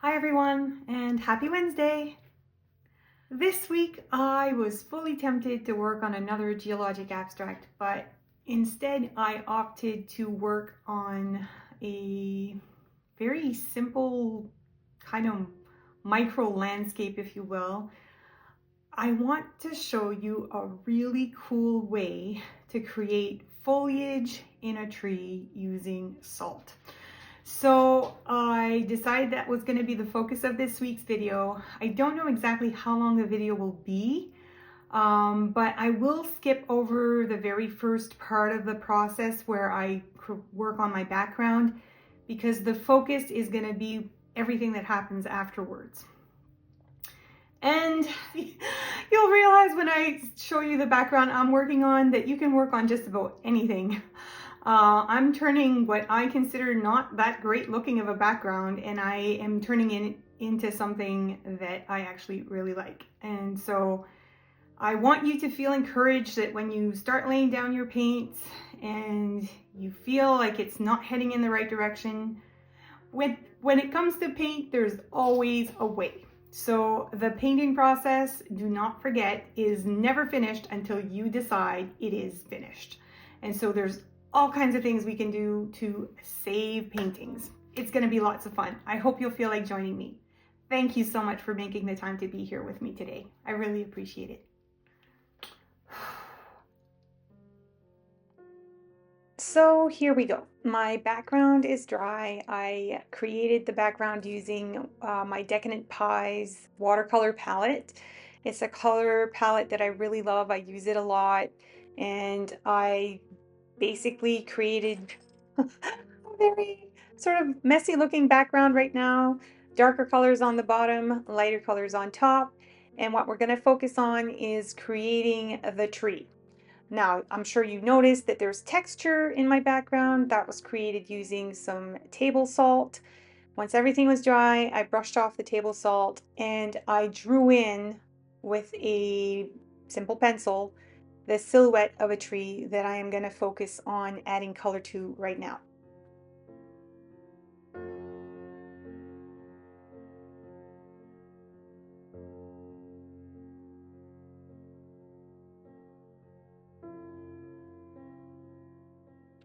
Hi everyone, and happy Wednesday! This week I was fully tempted to work on another geologic abstract, but instead I opted to work on a very simple kind of micro landscape, if you will. I want to show you a really cool way to create foliage in a tree using salt. So I decided that was going to be the focus of this week's video. I don't know exactly how long the video will be, but I will skip over the very first part of the process where I work on my background because the focus is going to be everything that happens afterwards. And you'll realize when I show you the background I'm working on that you can work on just about anything. I'm turning what I consider not that great looking of a background, and I am turning it into something that I actually really like. And so I want you to feel encouraged that when you start laying down your paints and you feel like it's not heading in the right direction, when it comes to paint, there's always a way. So the painting process, do not forget, is never finished until you decide it is finished. And so there's all kinds of things we can do to save paintings. It's going to be lots of fun. I hope you'll feel like joining me. Thank you so much for making the time to be here with me today. I really appreciate it. So here we go. My background is dry. I created the background using my Decadent Pies watercolor palette. It's a color palette that I really love. I use it a lot, and I basically created a very sort of messy looking background right now. Darker colors on the bottom, lighter colors on top. And what we're going to focus on is creating the tree. Now, I'm sure you noticed that there's texture in my background that was created using some table salt. Once everything was dry, I brushed off the table salt and I drew in with a simple pencil the silhouette of a tree that I am going to focus on adding color to right now.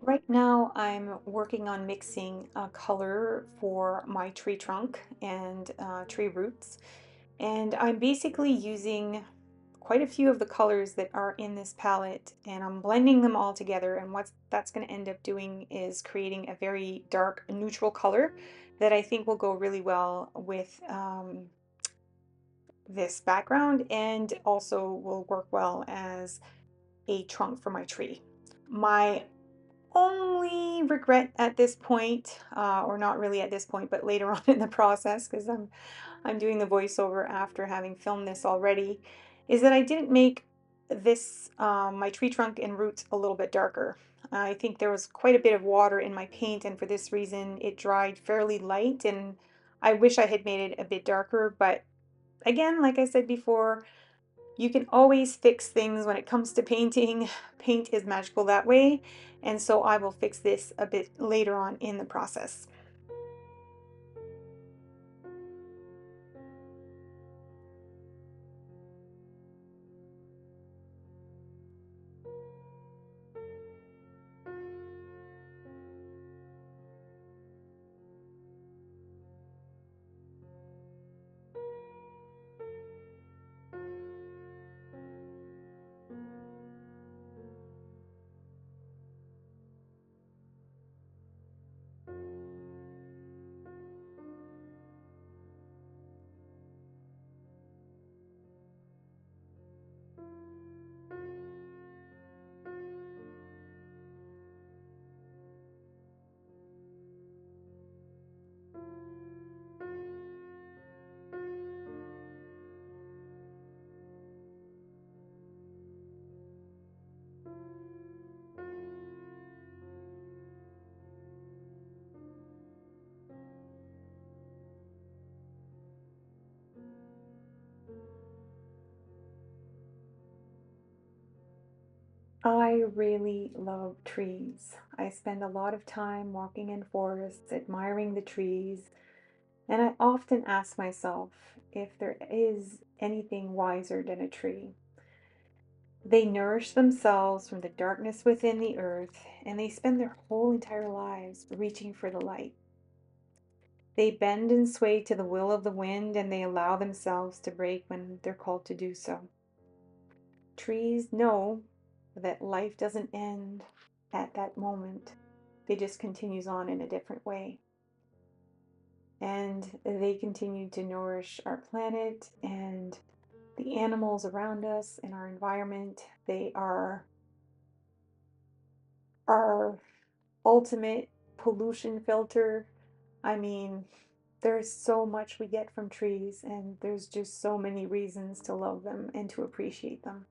Right now, I'm working on mixing a color for my tree trunk and tree roots. And I'm basically using quite a few of the colors that are in this palette, and I'm blending them all together. And what that's going to end up doing is creating a very dark neutral color that I think will go really well with this background, and also will work well as a trunk for my tree. My only regret at this point, or not really at this point, but later on in the process, because I'm doing the voiceover after having filmed this already, is that I didn't make this my tree trunk and roots a little bit darker. I think there was quite a bit of water in my paint, and for this reason it dried fairly light, and I wish I had made it a bit darker, but again, like I said before, you can always fix things when it comes to painting. Paint is magical that way, and so I will fix this a bit later on in the process. I really love trees. I spend a lot of time walking in forests, admiring the trees. And I often ask myself if there is anything wiser than a tree. They nourish themselves from the darkness within the earth, and they spend their whole entire lives reaching for the light. They bend and sway to the will of the wind, and they allow themselves to break when they're called to do so. Trees know that life doesn't end at that moment. It just continues on in a different way. And they continue to nourish our planet and the animals around us and our environment. They are our ultimate pollution filter. I mean, there's so much we get from trees, and there's just so many reasons to love them and to appreciate them.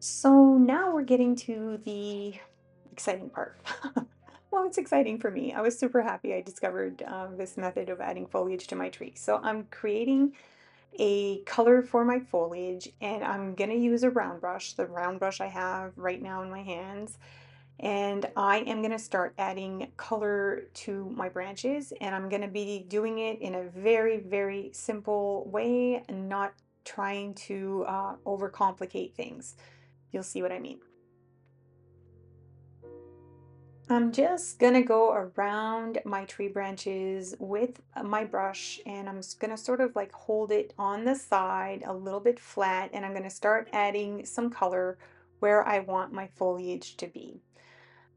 So now we're getting to the exciting part. Well, it's exciting for me. I was super happy I discovered this method of adding foliage to my tree. So I'm creating a color for my foliage, and I'm gonna use a round brush, the round brush I have right now in my hands. And I am gonna start adding color to my branches, and I'm gonna be doing it in a very, very simple way and not trying to overcomplicate things. You'll see what I mean. I'm just gonna go around my tree branches with my brush, and I'm just gonna sort of like hold it on the side a little bit flat, and I'm gonna start adding some color where I want my foliage to be.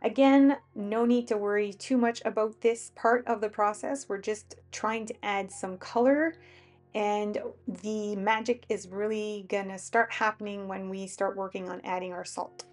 Again, no need to worry too much about this part of the process. We're just trying to add some color, and the magic is really gonna start happening when we start working on adding our salt.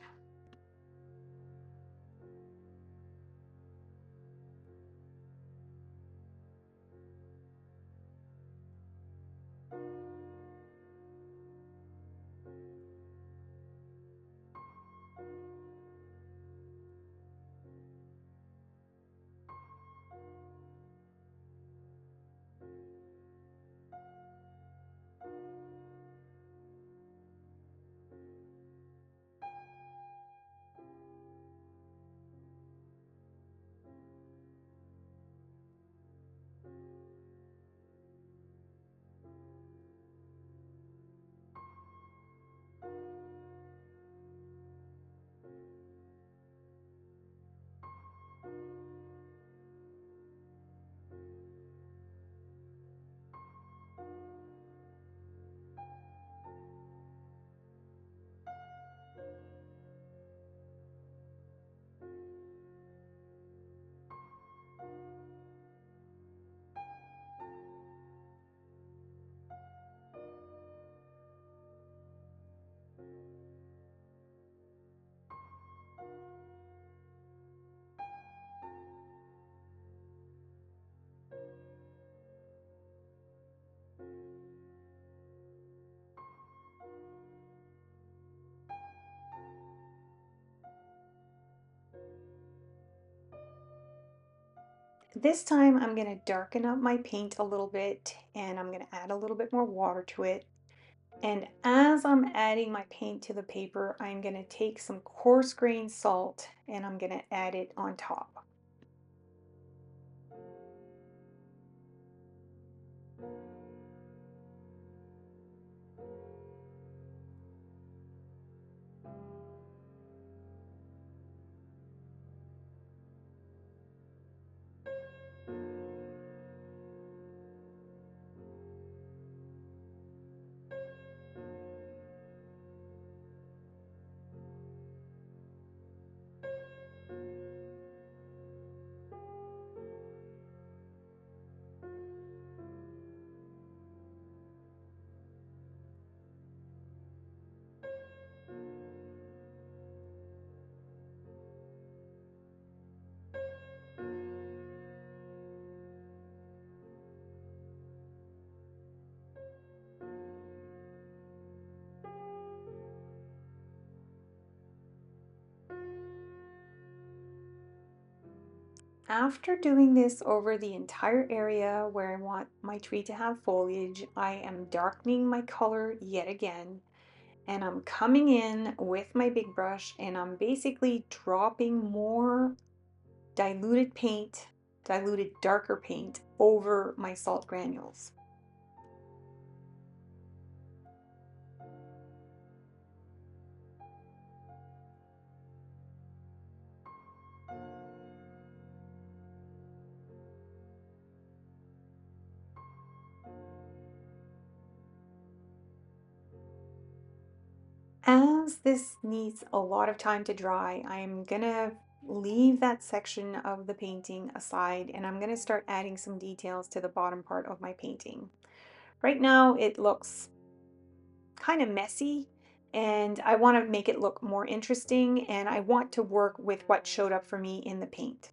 This time I'm going to darken up my paint a little bit and I'm going to add a little bit more water to it. And as I'm adding my paint to the paper, I'm going to take some coarse grained salt and I'm going to add it on top. After doing this over the entire area where I want my tree to have foliage, I am darkening my color yet again. And I'm coming in with my big brush and I'm basically dropping more diluted paint, diluted darker paint over my salt granules. As this needs a lot of time to dry, I'm gonna leave that section of the painting aside and I'm gonna start adding some details to the bottom part of my painting. Right now it looks kind of messy and I want to make it look more interesting and I want to work with what showed up for me in the paint.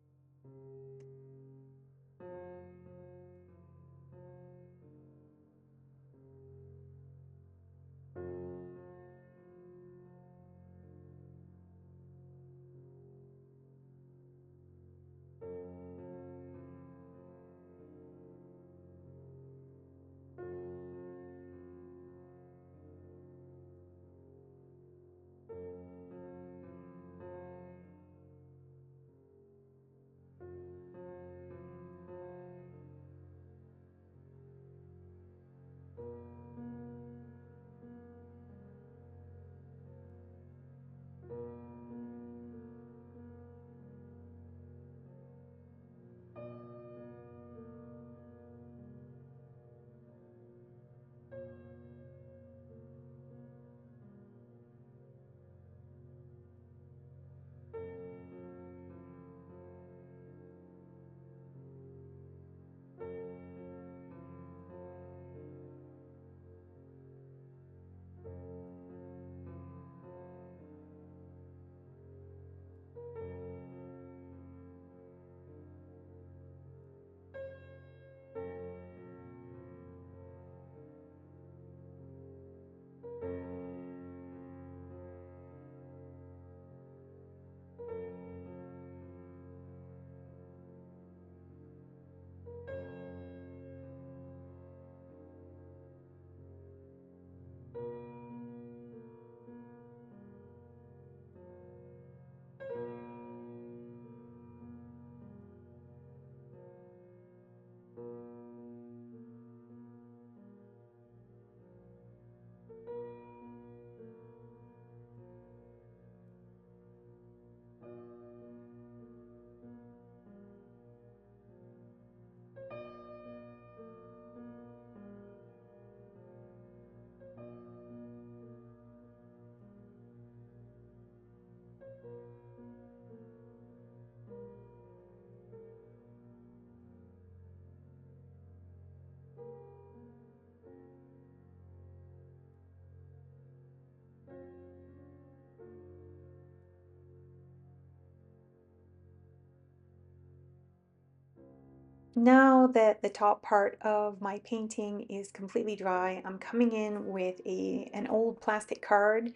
Now that the top part of my painting is completely dry, I'm coming in with an old plastic card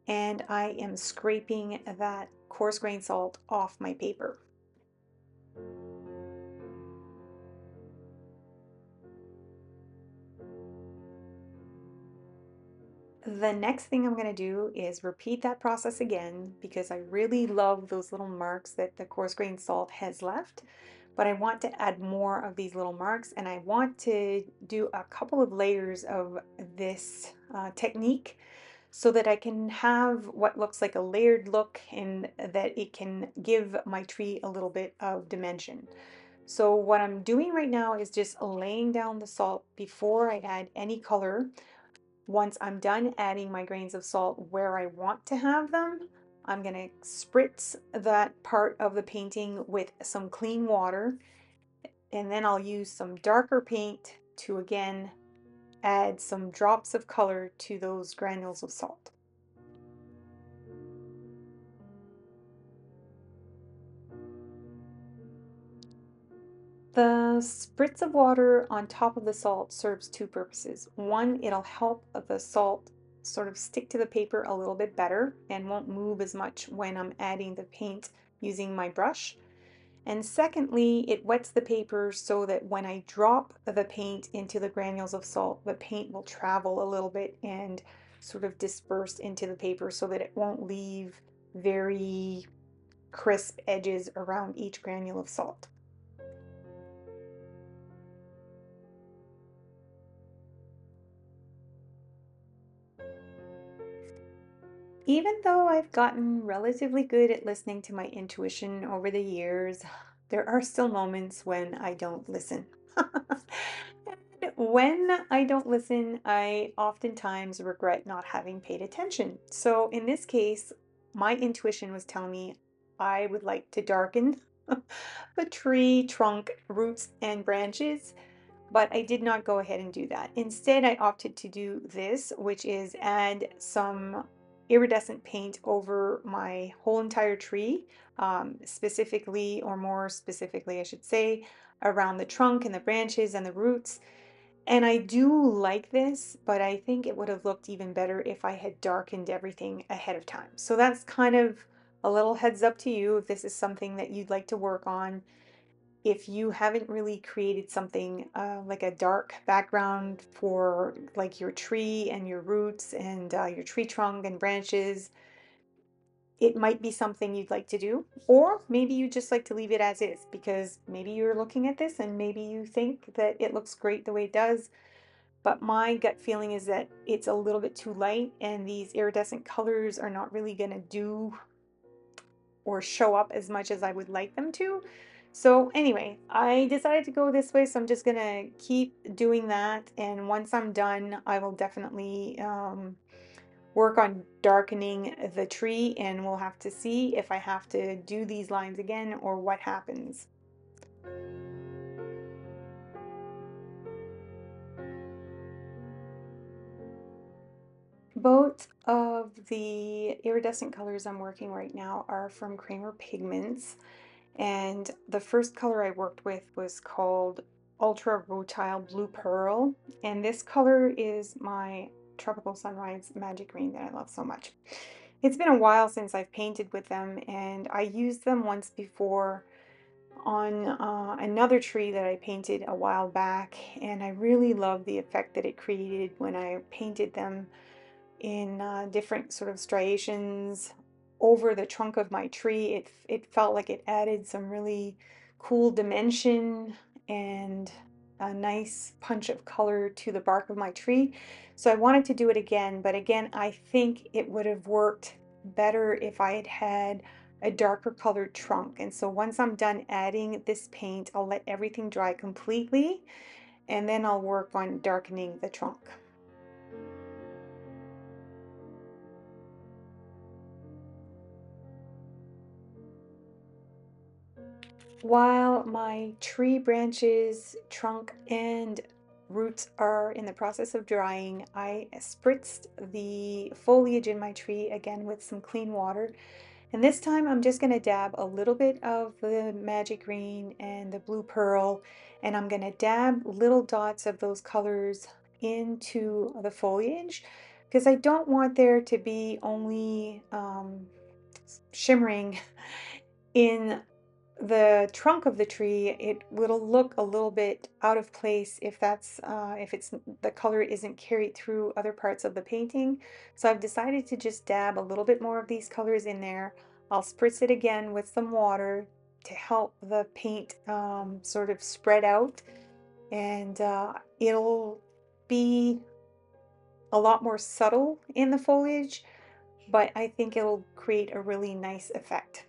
and I am scraping that coarse grain salt off my paper. The next thing I'm going to do is repeat that process again because I really love those little marks that the coarse grained salt has left. But I want to add more of these little marks, and I want to do a couple of layers of this technique so that I can have what looks like a layered look and that it can give my tree a little bit of dimension. So what I'm doing right now is just laying down the salt before I add any color. Once I'm done adding my grains of salt where I want to have them, I'm going to spritz that part of the painting with some clean water, and then I'll use some darker paint to again add some drops of color to those granules of salt. The spritz of water on top of the salt serves two purposes. One, it'll help the salt sort of stick to the paper a little bit better and won't move as much when I'm adding the paint using my brush. And secondly, it wets the paper so that when I drop the paint into the granules of salt, the paint will travel a little bit and sort of disperse into the paper so that it won't leave very crisp edges around each granule of salt. Even though I've gotten relatively good at listening to my intuition over the years, there are still moments when I don't listen. And when I don't listen, I oftentimes regret not having paid attention. So in this case, my intuition was telling me I would like to darken the tree trunk, roots, and branches, but I did not go ahead and do that. Instead, I opted to do this, which is add some iridescent paint over my whole entire tree, specifically, or more specifically, I should say, around the trunk and the branches and the roots. And I do like this, but I think it would have looked even better if I had darkened everything ahead of time. So that's kind of a little heads up to you if this is something that you'd like to work on. If you haven't really created something like a dark background for like your tree and your roots and your tree trunk and branches, it might be something you'd like to do. Or maybe you just like to leave it as is because maybe you're looking at this and maybe you think that it looks great the way it does. But my gut feeling is that it's a little bit too light and these iridescent colors are not really going to do or show up as much as I would like them to. So anyway, I decided to go this way, so I'm just gonna keep doing that. And once I'm done, I will definitely work on darkening the tree, and we'll have to see if I have to do these lines again or what happens. Both of the iridescent colors I'm working right now are from Cormier Pigments. And the first color I worked with was called Ultra Rotile Blue Pearl. And this color is my Tropical Sunrise Magic Green that I love so much. It's been a while since I've painted with them, and I used them once before on another tree that I painted a while back. And I really love the effect that it created when I painted them in different sort of striations over the trunk of my tree. It felt like it added some really cool dimension and a nice punch of color to the bark of my tree. So I wanted to do it again, but again, I think it would have worked better if I had had a darker colored trunk. And so once I'm done adding this paint, I'll let everything dry completely and then I'll work on darkening the trunk. While my tree branches, trunk, and roots are in the process of drying, I spritzed the foliage in my tree again with some clean water. And this time I'm just going to dab a little bit of the magic green and the blue pearl, and I'm going to dab little dots of those colors into the foliage because I don't want there to be only shimmering in the trunk of the tree, it will look a little bit out of place if if the color isn't carried through other parts of the painting. So I've decided to just dab a little bit more of these colors in there. I'll spritz it again with some water to help the paint sort of spread out, and it'll be a lot more subtle in the foliage, but I think it'll create a really nice effect.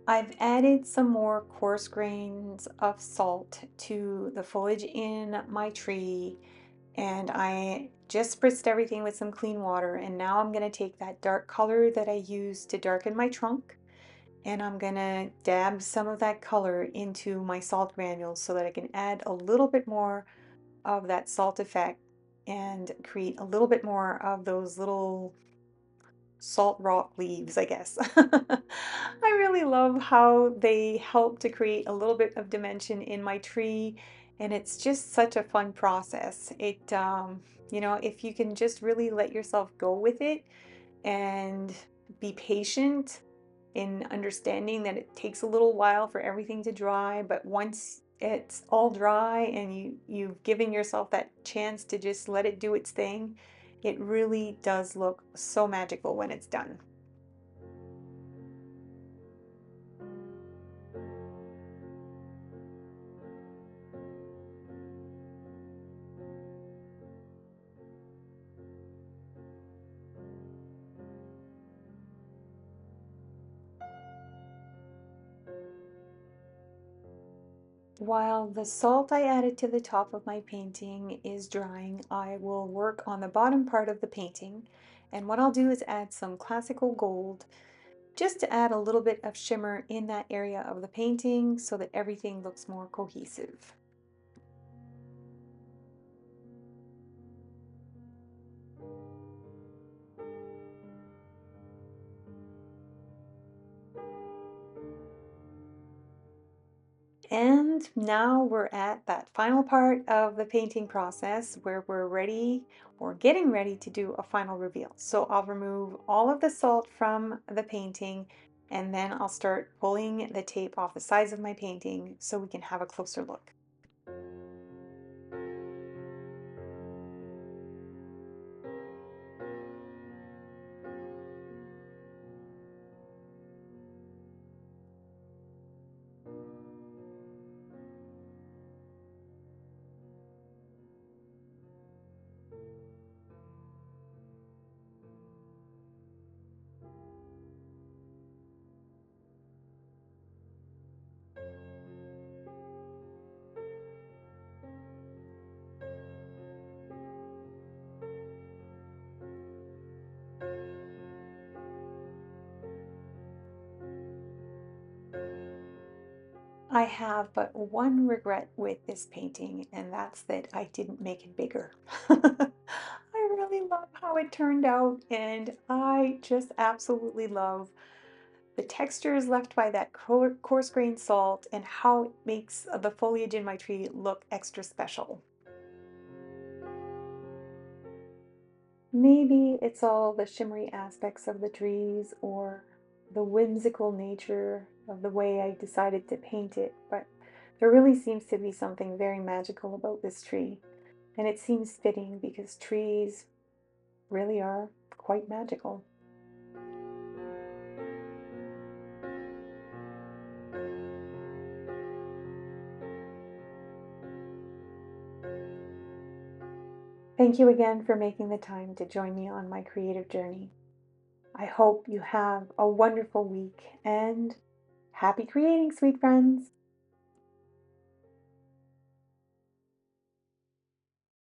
I've added some more coarse grains of salt to the foliage in my tree, and I just spritzed everything with some clean water. And now I'm going to take that dark color that I used to darken my trunk, and I'm going to dab some of that color into my salt granules so that I can add a little bit more of that salt effect and create a little bit more of those little salt rock leaves, I guess. I really love how they help to create a little bit of dimension in my tree, and it's just such a fun process. If you can just really let yourself go with it and be patient in understanding that it takes a little while for everything to dry, but once it's all dry and you've given yourself that chance to just let it do its thing, it really does look so magical when it's done. While the salt I added to the top of my painting is drying, I will work on the bottom part of the painting. And what I'll do is add some classical gold just to add a little bit of shimmer in that area of the painting so that everything looks more cohesive. And now we're at that final part of the painting process where we're ready or getting ready to do a final reveal. So I'll remove all of the salt from the painting, and then I'll start pulling the tape off the sides of my painting so we can have a closer look. I have but one regret with this painting, and that's that I didn't make it bigger. I really love how it turned out, and I just absolutely love the textures left by that coarse grained salt and how it makes the foliage in my tree look extra special. Maybe it's all the shimmery aspects of the trees, or the whimsical nature of the way I decided to paint it, but there really seems to be something very magical about this tree. And it seems fitting because trees really are quite magical. Thank you again for making the time to join me on my creative journey. I hope you have a wonderful week and happy creating, sweet friends!